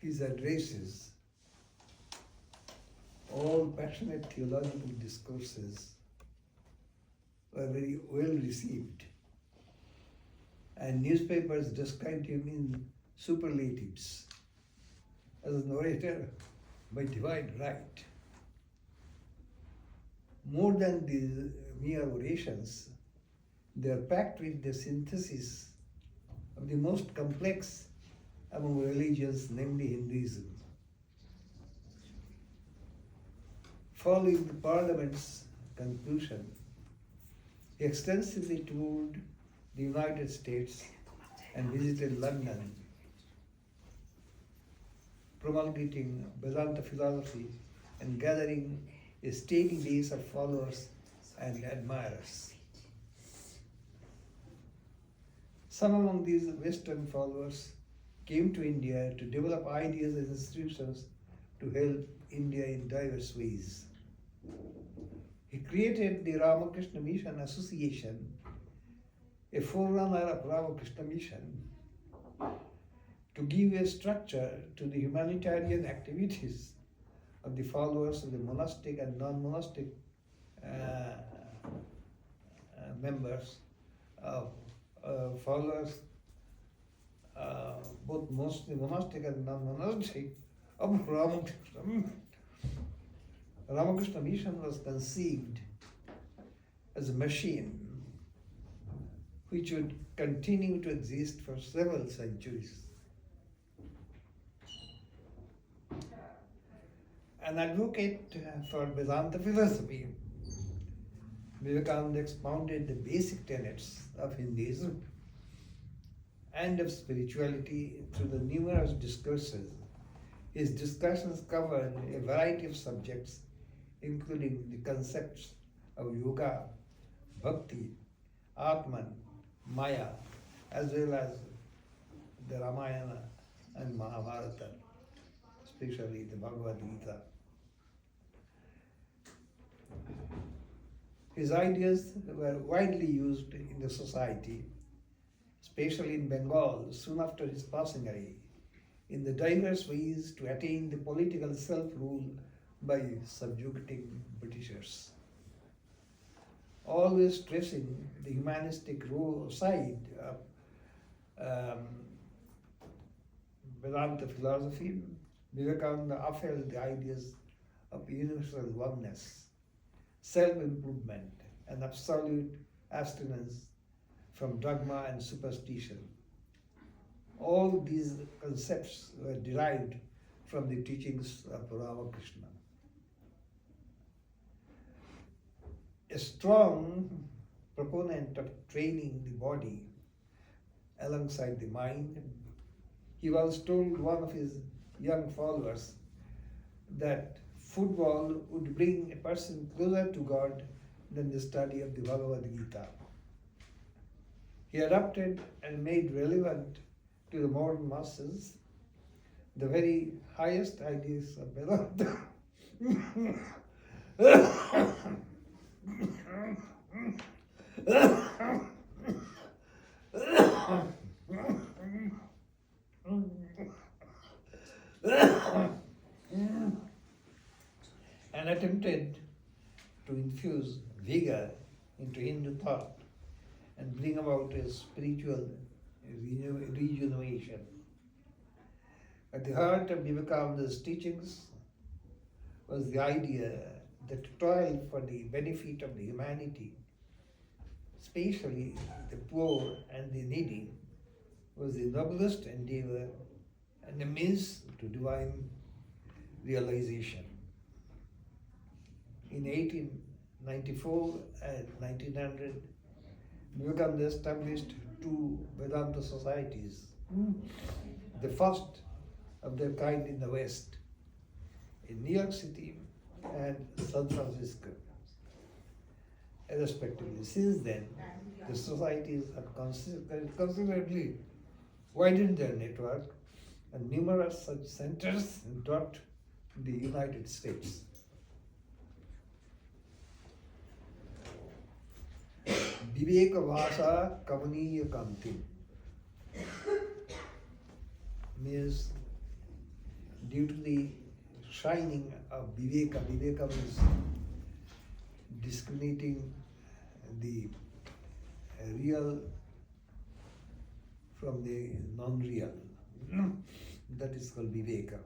his addresses, all passionate theological discourses, were very well received, and newspapers described him in superlatives as a narrator by divine right. More than these mere orations, they are packed with the synthesis of the most complex among religions, namely Hinduism. Following the Parliament's conclusion, he extensively toured the United States and visited London, promulgating Vedanta philosophy and gathering a steady base of followers and admirers. Some among these Western followers came to India to develop ideas and institutions to help India in diverse ways. He created the Ramakrishna Mission Association, a forerunner of Ramakrishna Mission, to give a structure to the humanitarian activities of the followers of the monastic and non-monastic members of followers, both mostly monastic and non-monastic, of Ramakrishna. Ramakrishna Mission was conceived as a machine which would continue to exist for several centuries. An advocate for Vedanta philosophy, Vivekananda expounded the basic tenets of Hinduism and of spirituality through the numerous discourses. His discussions covered a variety of subjects, including the concepts of yoga, bhakti, Atman, Maya, as well as the Ramayana and Mahabharata, especially the Bhagavad Gita. His ideas were widely used in the society, especially in Bengal, soon after his passing away, in the diverse ways to attain the political self-rule by subjugating Britishers. Always stressing the humanistic side of Vedanta philosophy, Vivekananda upheld the ideas of universal oneness, self-improvement, and absolute abstinence from dogma and superstition. All these concepts were derived from the teachings of Ramakrishna. A strong proponent of training the body alongside the mind, he once told one of his young followers that football would bring a person closer to God than the study of the Bhagavad Gita. He adopted and made relevant to the modern masses the very highest ideas of Vedanta. And attempted to infuse vigor into Hindu thought and bring about a spiritual regeneration. At the heart of Vivekananda's teachings was the idea that toil for the benefit of the humanity, especially the poor and the needy, was the noblest endeavor and a means to divine realization. In 1894 and 1900, Vivekananda established two Vedanta societies, the first of their kind in the West, in New York City and San Francisco, respectively. Since then, the societies have considerably widened their network, and numerous such centers dot the United States. Viveka Vasa Kavaniya Kanti means due to the shining of Viveka. Viveka means discriminating the real from the non-real. That is called Viveka.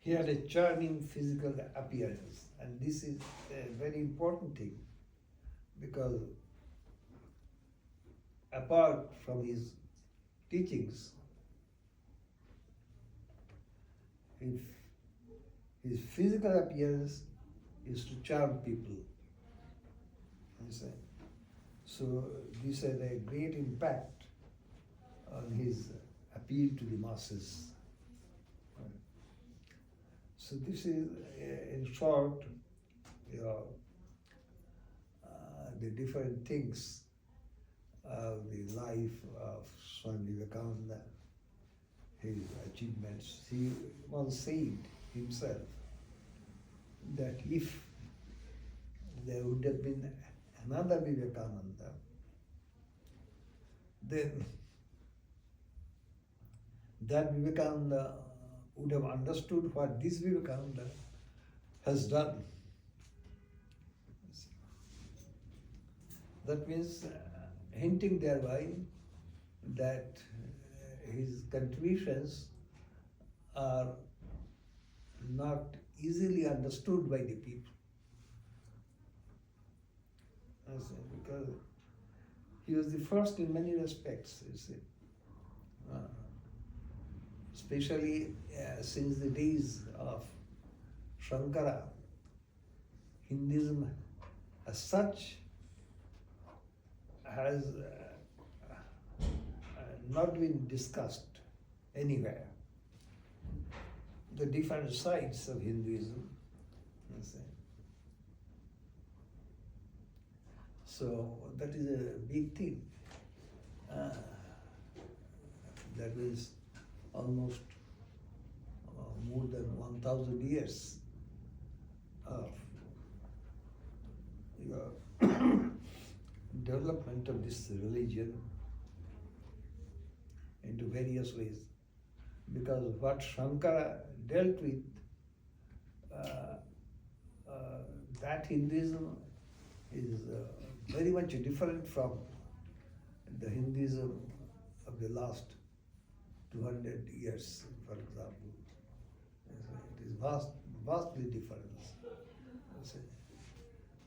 He had a charming physical appearance, and this is a very important thing because apart from his teachings, if his physical appearance is to charm people. So this had a great impact on his appeal to the masses. So this is, in short, the different things of the life of Swami Vivekananda, his achievements. He once said himself that if there would have been another Vivekananda, then that Vivekananda would have understood what this Vivekananda has done. That means hinting thereby that his contributions are not easily understood by the people. Because he was the first in many respects, you see. Especially since the days of Shankara, Hinduism as such has not been discussed anywhere. The different sides of Hinduism. You see. So that is a big thing. That is almost more than 1,000 years of development of this religion into various ways. Because what Shankara dealt with, that Hinduism is very much different from the Hinduism of the last 200 years, for example. It is vastly different.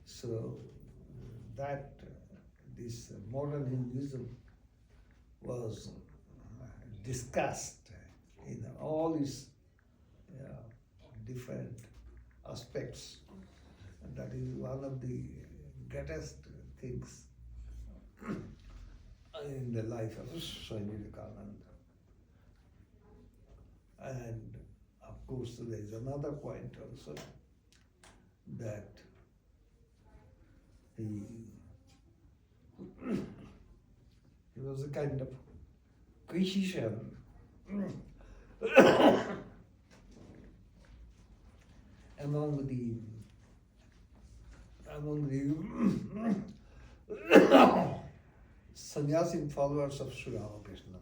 So that this modern Hinduism was discussed in all its different aspects. And that is one of the greatest things in the life of Swami Vivekananda. And of course, there is another point also, that he was a kind of acquisition among the sannyasi followers of Sri Ramakrishna.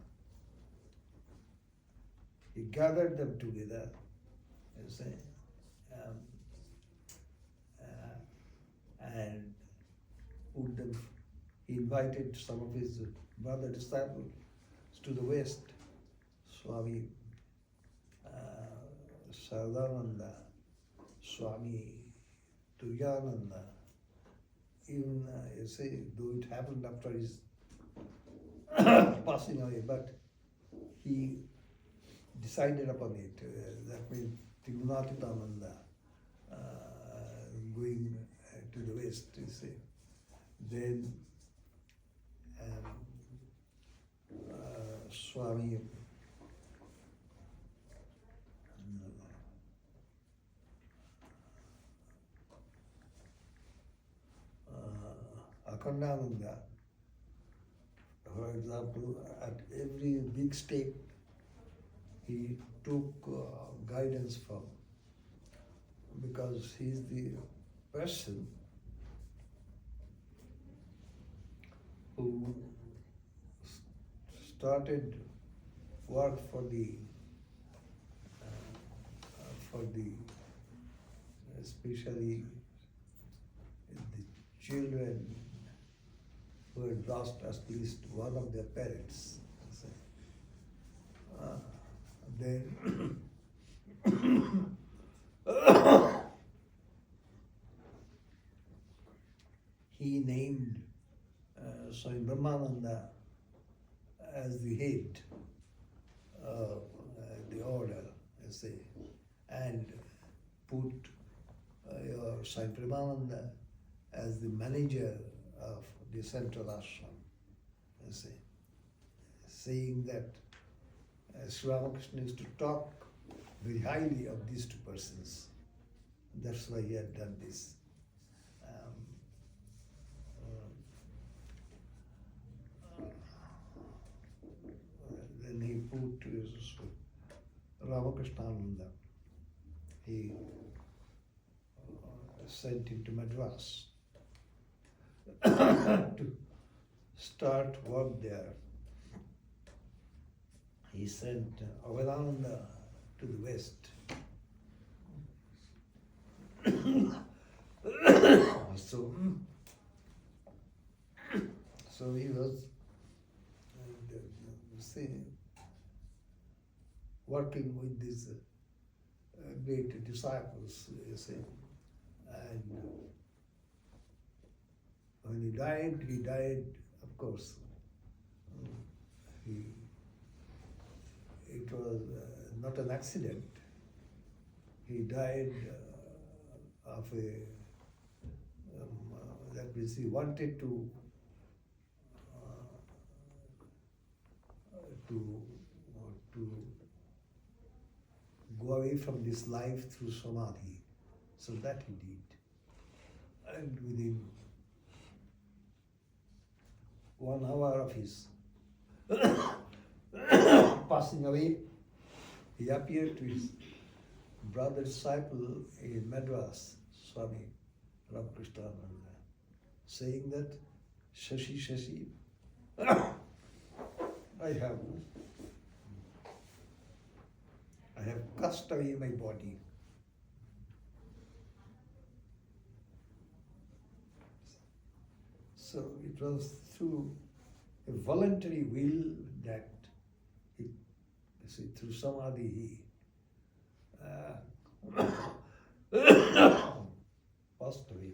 He gathered them together, you see, and put them. He invited some of his brother disciples to the West, Swami Saradananda, Swami Tuyananda. Even, you see, though it happened after his passing away, but he decided upon it. That means Tigunatitananda going to the West, you see. Then Swami Akhandananda, for example, at every big stake, he took guidance from, because he is the person who started work for the especially the children who had lost at least one of their parents. Then he named Swami Brahmananda as the head of the order, and put Swami Brahmananda as the manager of the central ashram, saying that Sri Ramakrishna used to talk very highly of these two persons. That's why he had done this. Then he put Ramakrishnananda. He sent him to Madras to start work there. He sent Avananda to the west. So he was working with these great disciples, and when he died, of course, it was not an accident. He died of that means he wanted to go away from this life through samadhi. So that he did. And within 1 hour of his passing away, he appeared to his brother disciple in Madras, Swami Ramakrishnananda, saying that, Shashi, I have cast away my body. So it was through a voluntary will that through samadhi he passed away.